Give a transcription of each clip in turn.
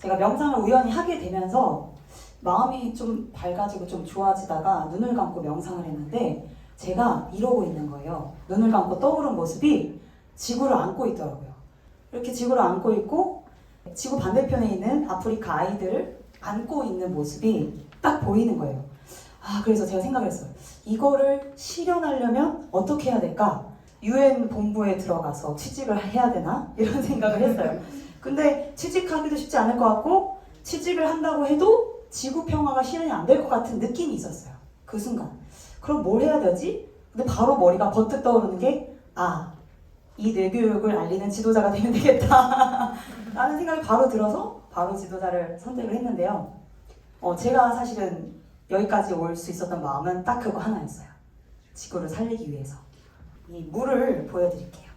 제가 명상을 우연히 하게 되면서 마음이 좀 밝아지고 좀 좋아지다가 눈을 감고 명상을 했는데 제가 이러고 있는 거예요. 눈을 감고 떠오른 모습이 지구를 안고 있더라고요. 이렇게 지구를 안고 있고 지구 반대편에 있는 아프리카 아이들을 안고 있는 모습이 딱 보이는 거예요. 그래서 제가 생각을 했어요. 이거를 실현하려면 어떻게 해야 될까? UN 본부에 들어가서 취직을 해야 되나? 이런 생각을 했어요. 근데 취직하기도 쉽지 않을 것 같고 취직을 한다고 해도 지구 평화가 실현이 안 될 것 같은 느낌이 있었어요. 그 순간. 그럼 뭘 해야 되지? 근데 바로 머리가 번뜩 떠오르는 게 이 뇌교육을 알리는 지도자가 되면 되겠다 라는 생각이 바로 들어서 바로 지도자를 선택을 했는데요. 제가 사실은 여기까지 올 수 있었던 마음은 딱 그거 하나였어요. 지구를 살리기 위해서. 이 물을 보여드릴게요.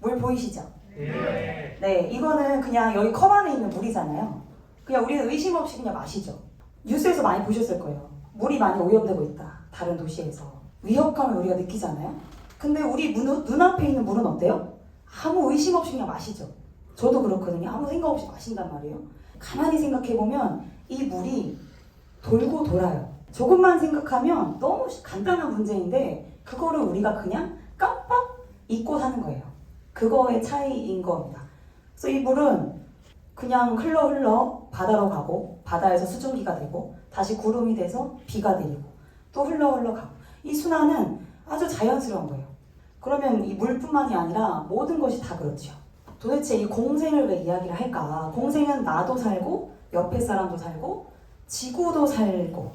물 보이시죠? 네, 이거는 그냥 여기 컵 안에 있는 물이잖아요. 그냥 우리는 의심 없이 그냥 마시죠. 뉴스에서 많이 보셨을 거예요. 물이 많이 오염되고 있다. 다른 도시에서. 위협감을 우리가 느끼잖아요. 근데 우리 눈앞에 있는 물은 어때요? 아무 의심 없이 그냥 마시죠. 저도 그렇거든요. 아무 생각 없이 마신단 말이에요. 가만히 생각해보면 이 물이 돌고 돌아요. 조금만 생각하면 너무 간단한 문제인데 그거를 우리가 그냥 깜빡 잊고 사는 거예요. 그거의 차이인 겁니다. 그래서 이 물은 그냥 흘러 바다로 가고 바다에서 수증기가 되고 다시 구름이 돼서 비가 내리고 또 흘러 가고 이 순환은 아주 자연스러운 거예요. 그러면 이 물뿐만이 아니라 모든 것이 다 그렇죠. 도대체 이 공생을 왜 이야기를 할까? 공생은 나도 살고 옆에 사람도 살고 지구도 살고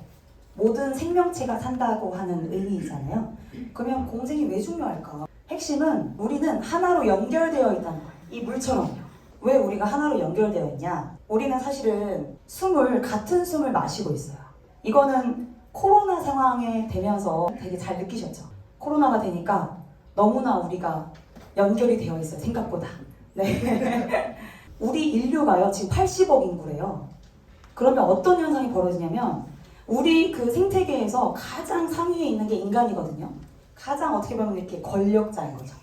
모든 생명체가 산다고 하는 의미이잖아요. 그러면 공생이 왜 중요할까? 핵심은 우리는 하나로 연결되어 있다는 거예요. 이 물처럼요. 왜 우리가 하나로 연결되어 있냐? 우리는 사실은 같은 숨을 마시고 있어요. 이거는 코로나 상황에 되면서 되게 잘 느끼셨죠? 코로나가 되니까 너무나 우리가 연결이 되어 있어요. 생각보다. 네. 우리 인류가요, 지금 80억 인구래요. 그러면 어떤 현상이 벌어지냐면 우리 그 생태계에서 가장 상위에 있는 게 인간이거든요. 가장 어떻게 보면 이렇게 권력자인 거죠.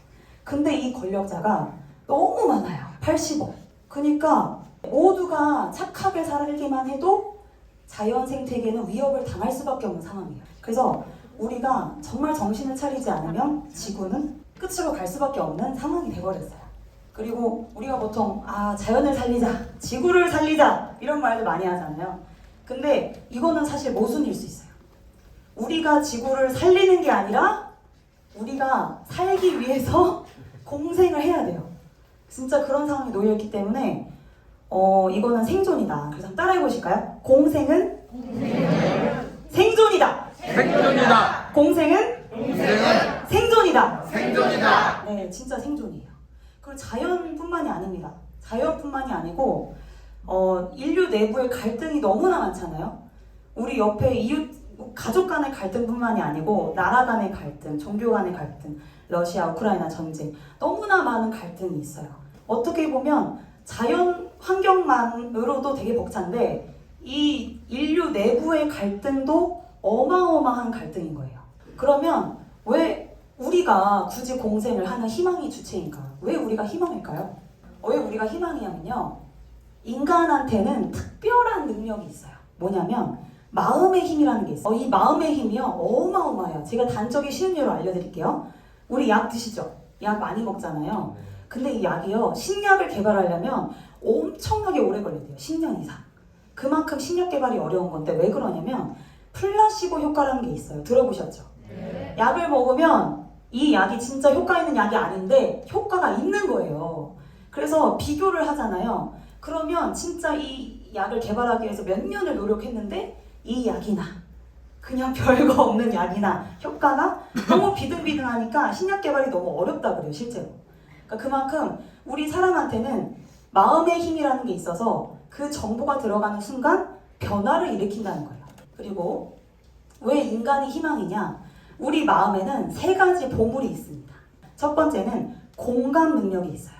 근데 이 권력자가 너무 많아요. 80억. 그러니까 모두가 착하게 살기만 해도 자연 생태계는 위협을 당할 수밖에 없는 상황이에요. 그래서 우리가 정말 정신을 차리지 않으면 지구는 끝으로 갈 수밖에 없는 상황이 돼버렸어요. 그리고 우리가 보통 자연을 살리자, 지구를 살리자 이런 말들 많이 하잖아요. 근데 이거는 사실 모순일 수 있어요. 우리가 지구를 살리는 게 아니라 우리가 살기 위해서 공생을 해야 돼요. 진짜 그런 상황이 놓여있기 때문에 이거는 생존이다. 그래서 한번 따라해 보실까요? 공생은 생존이다. 생존이다. 공생은 생존이다. 생존이다. 네, 진짜 생존이에요. 그리고 자연뿐만이 아닙니다. 자연뿐만이 아니고 인류 내부의 갈등이 너무나 많잖아요. 우리 옆에 이웃, 가족 간의 갈등뿐만이 아니고 나라 간의 갈등, 종교 간의 갈등, 러시아, 우크라이나 전쟁 너무나 많은 갈등이 있어요. 어떻게 보면 자연 환경만으로도 되게 벅찬데 이 인류 내부의 갈등도 어마어마한 갈등인 거예요. 그러면 왜 우리가 굳이 공생을 하는 희망이 주체인가? 왜 우리가 희망일까요? 왜 우리가 희망이냐면요. 인간한테는 특별한 능력이 있어요. 뭐냐면 마음의 힘이라는 게 있어요. 이 마음의 힘이요 어마어마해요. 제가 단적인 쉬운 예로 알려드릴게요. 우리 약 드시죠? 약 많이 먹잖아요. 근데 이 약이요 신약을 개발하려면 엄청나게 오래 걸린대요. 10년 이상. 그만큼 신약 개발이 어려운 건데 왜 그러냐면 플라시보 효과라는 게 있어요. 들어보셨죠? 네. 약을 먹으면 이 약이 진짜 효과 있는 약이 아닌데 효과가 있는 거예요. 그래서 비교를 하잖아요. 그러면 진짜 이 약을 개발하기 위해서 몇 년을 노력했는데 이 약이나 그냥 별거 없는 약이나 효과가 너무 비등비등하니까 신약 개발이 너무 어렵다 그래요. 실제로. 그러니까 그만큼 우리 사람한테는 마음의 힘이라는 게 있어서 그 정보가 들어가는 순간 변화를 일으킨다는 거예요. 그리고 왜 인간이 희망이냐? 우리 마음에는 3가지 보물이 있습니다. 첫 번째는 공감 능력이 있어요.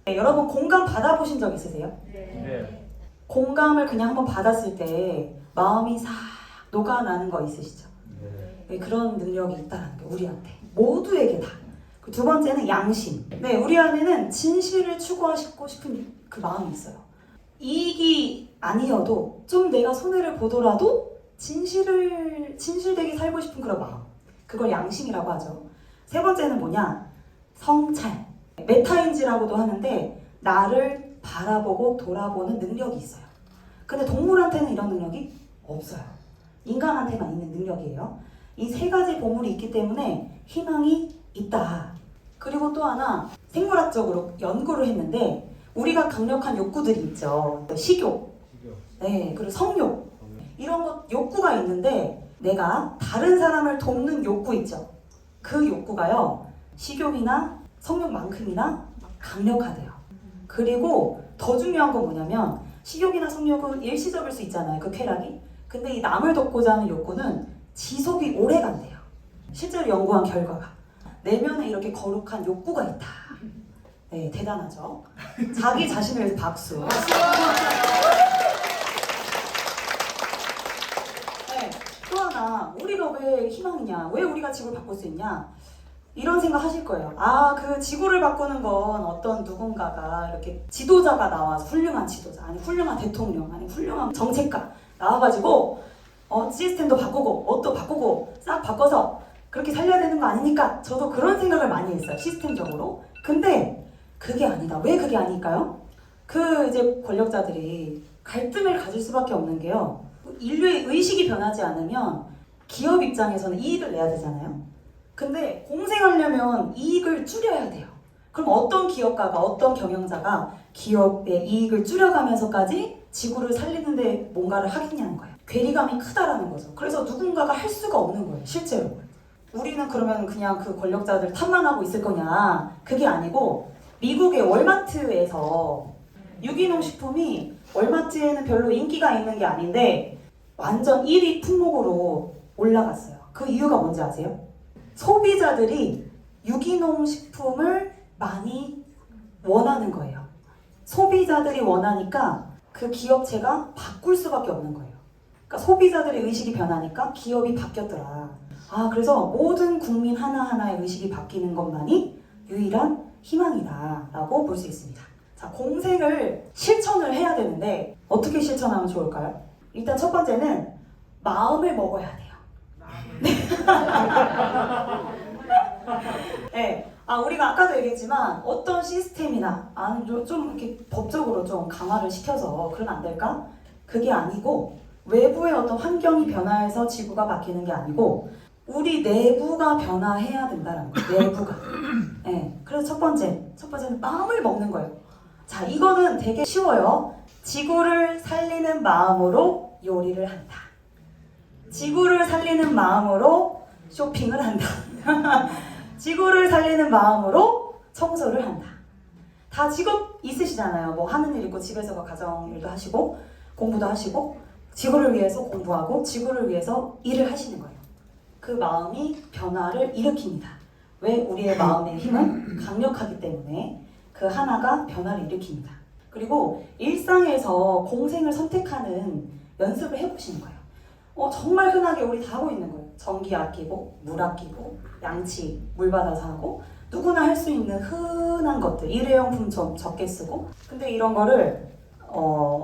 네, 여러분 공감 받아보신 적 있으세요? 네. 공감을 그냥 한번 받았을 때 마음이 싹 녹아나는 거 있으시죠? 네, 그런 능력이 있다는 게 우리한테 모두에게 다. 두 번째는 양심. 네, 우리 안에는 진실을 추구하고 싶은 그 마음이 있어요. 이익이 아니어도 좀 내가 손해를 보더라도 진실되게 살고 싶은 그런 마음. 그걸 양심이라고 하죠. 세 번째는 뭐냐? 성찰. 메타인지라고도 하는데 나를 바라보고 돌아보는 능력이 있어요. 근데 동물한테는 이런 능력이 없어요. 인간한테만 있는 능력이에요. 이 세 가지 보물이 있기 때문에 희망이 있다. 그리고 또 하나 생물학적으로 연구를 했는데 우리가 강력한 욕구들이 있죠. 식욕, 네, 그리고 성욕 이런 것 욕구가 있는데 내가 다른 사람을 돕는 욕구 있죠. 그 욕구가요 식욕이나 성욕만큼이나 강력하대요. 그리고 더 중요한 건 뭐냐면 식욕이나 성욕은 일시적일 수 있잖아요. 그 쾌락이. 근데 이 남을 돕고자 하는 욕구는 지속이 오래 간대요. 실제로 연구한 결과가 내면에 이렇게 거룩한 욕구가 있다. 네, 대단하죠. 자기 자신을 위해서 박수. 네, 또 하나 우리가 왜 희망이냐? 왜 우리가 지구를 바꿀 수 있냐? 이런 생각 하실 거예요. 아, 그 지구를 바꾸는 건 어떤 누군가가 이렇게 지도자가 나와서 훌륭한 지도자, 아니 훌륭한 대통령, 아니 훌륭한 정책가 나와가지고 시스템도 바꾸고 옷도 바꾸고 싹 바꿔서 그렇게 살려야 되는 거 아니니까 저도 그런 생각을 많이 했어요. 시스템적으로. 근데 그게 아니다. 왜 그게 아닐까요? 그 이제 권력자들이 갈등을 가질 수밖에 없는 게요. 인류의 의식이 변하지 않으면 기업 입장에서는 이익을 내야 되잖아요. 근데 공생하려면 이익을 줄여야 돼요. 그럼 어떤 기업가가 어떤 경영자가 기업의 이익을 줄여가면서까지 지구를 살리는데 뭔가를 하겠냐는 거예요. 괴리감이 크다라는 거죠. 그래서 누군가가 할 수가 없는 거예요. 실제로. 우리는 그러면 그냥 그 권력자들 탓만하고 있을 거냐? 그게 아니고 미국의 월마트에서 유기농 식품이 월마트에는 별로 인기가 있는 게 아닌데 완전 1위 품목으로 올라갔어요. 그 이유가 뭔지 아세요? 소비자들이 유기농 식품을 많이 원하는 거예요. 소비자들이 원하니까 그 기업체가 바꿀 수밖에 없는 거예요. 그러니까 소비자들의 의식이 변하니까 기업이 바뀌었더라. 아, 그래서 모든 국민 하나하나의 의식이 바뀌는 것만이 유일한 희망이다라고 볼 수 있습니다. 자, 공생을 실천을 해야 되는데 어떻게 실천하면 좋을까요? 일단 첫 번째는 마음을 먹어야 돼요. 네. 우리가 아까도 얘기했지만 어떤 시스템이나 좀 이렇게 법적으로 좀 강화를 시켜서 그러면 안 될까? 그게 아니고 외부의 어떤 환경이 변화해서 지구가 바뀌는 게 아니고 우리 내부가 변화해야 된다는 거예요. 내부가. 네. 그래서 첫 번째는 마음을 먹는 거예요. 자, 이거는 되게 쉬워요. 지구를 살리는 마음으로 요리를 한다. 지구를 살리는 마음으로 쇼핑을 한다. 지구를 살리는 마음으로 청소를 한다. 다 직업 있으시잖아요. 뭐 하는 일 있고 집에서 가정일도 하시고 공부도 하시고 지구를 위해서 공부하고 지구를 위해서 일을 하시는 거예요. 그 마음이 변화를 일으킵니다. 왜? 우리의 마음의 힘은 강력하기 때문에 그 하나가 변화를 일으킵니다. 그리고 일상에서 공생을 선택하는 연습을 해보시는 거예요. 정말 흔하게 우리 다 하고 있는 거예요. 전기 아끼고 물 아끼고 양치 물 받아서 하고 누구나 할 수 있는 흔한 것들 일회용품 좀 적게 쓰고 근데 이런 거를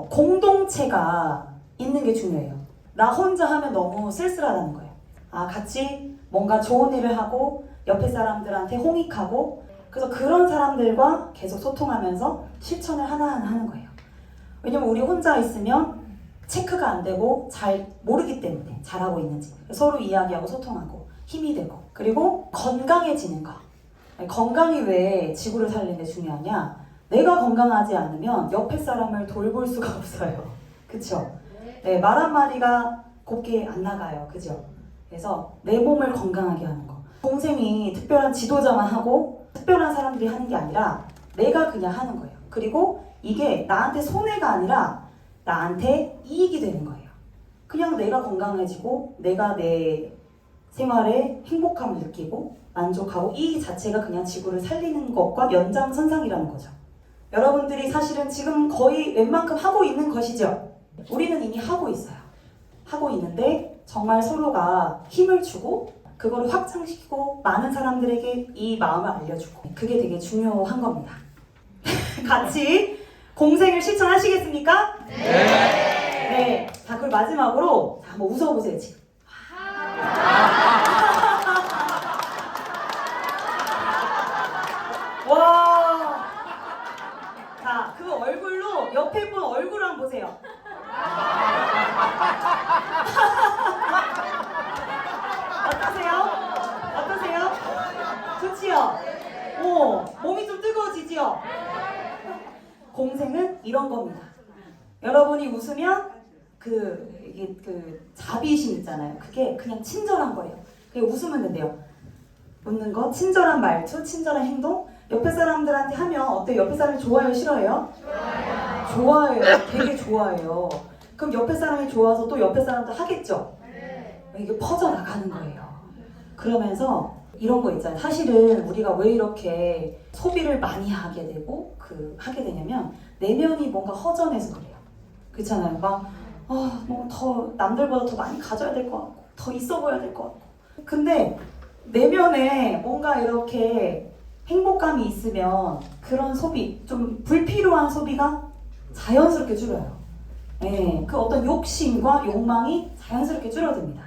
공동체가 있는 게 중요해요. 나 혼자 하면 너무 쓸쓸하다는 거예요. 같이 뭔가 좋은 일을 하고 옆에 사람들한테 홍익하고 그래서 그런 사람들과 계속 소통하면서 실천을 하나하나 하는 거예요. 왜냐면 우리 혼자 있으면 체크가 안 되고 잘 모르기 때문에 잘하고 있는지 서로 이야기하고 소통하고 힘이 되고 그리고 건강해지는 거. 건강이 왜 지구를 살리는 데 중요하냐? 내가 건강하지 않으면 옆에 사람을 돌볼 수가 없어요. 그쵸? 네, 말 한마디가 곱게 안 나가요. 그죠? 그래서 내 몸을 건강하게 하는 거. 공생이 특별한 지도자만 하고 특별한 사람들이 하는 게 아니라 내가 그냥 하는 거예요. 그리고 이게 나한테 손해가 아니라 나한테 이익이 되는 거예요. 그냥 내가 건강해지고 내가 내 생활에 행복함을 느끼고 만족하고 이 자체가 그냥 지구를 살리는 것과 연장선상이라는 거죠. 여러분들이 사실은 지금 거의 웬만큼 하고 있는 것이죠. 우리는 이미 하고 있어요. 하고 있는데 정말 서로가 힘을 주고 그거를 확장시키고 많은 사람들에게 이 마음을 알려주고 그게 되게 중요한 겁니다. 같이 공생을 실천하시겠습니까? 네. 그리고 마지막으로 자, 한번 웃어보세요 지금. 와. 자, 그 얼굴로 옆에 분 얼굴 한번 보세요. 어떠세요? 어떠세요? 좋지요? 오, 몸이 좀 뜨거워지지요? 공생은 이런 겁니다. 여러분이 웃으면 이게 자비심 있잖아요. 그게 그냥 친절한 거예요. 그냥 웃으면 된대요. 웃는 거, 친절한 말투, 친절한 행동. 옆에 사람들한테 하면 어때요? 옆에 사람이 좋아요, 싫어해요? 좋아해요. 되게 좋아해요. 그럼 옆에 사람이 좋아서 또 옆에 사람도 하겠죠? 이게 퍼져나가는 거예요. 그러면서 이런 거 있잖아요. 사실은 우리가 왜 이렇게 소비를 많이 하게 되고 하게 되냐면 내면이 뭔가 허전해서 그래요. 그렇잖아요. 뭐 더 남들보다 더 많이 가져야 될 것 같고 더 있어 보여야 될 것 같고 근데 내면에 뭔가 이렇게 행복감이 있으면 그런 소비, 좀 불필요한 소비가 자연스럽게 줄어요. 네, 그 어떤 욕심과 욕망이 자연스럽게 줄어듭니다.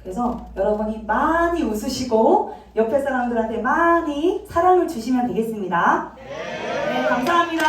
그래서 여러분이 많이 웃으시고 옆에 사람들한테 많이 사랑을 주시면 되겠습니다. 네, 감사합니다.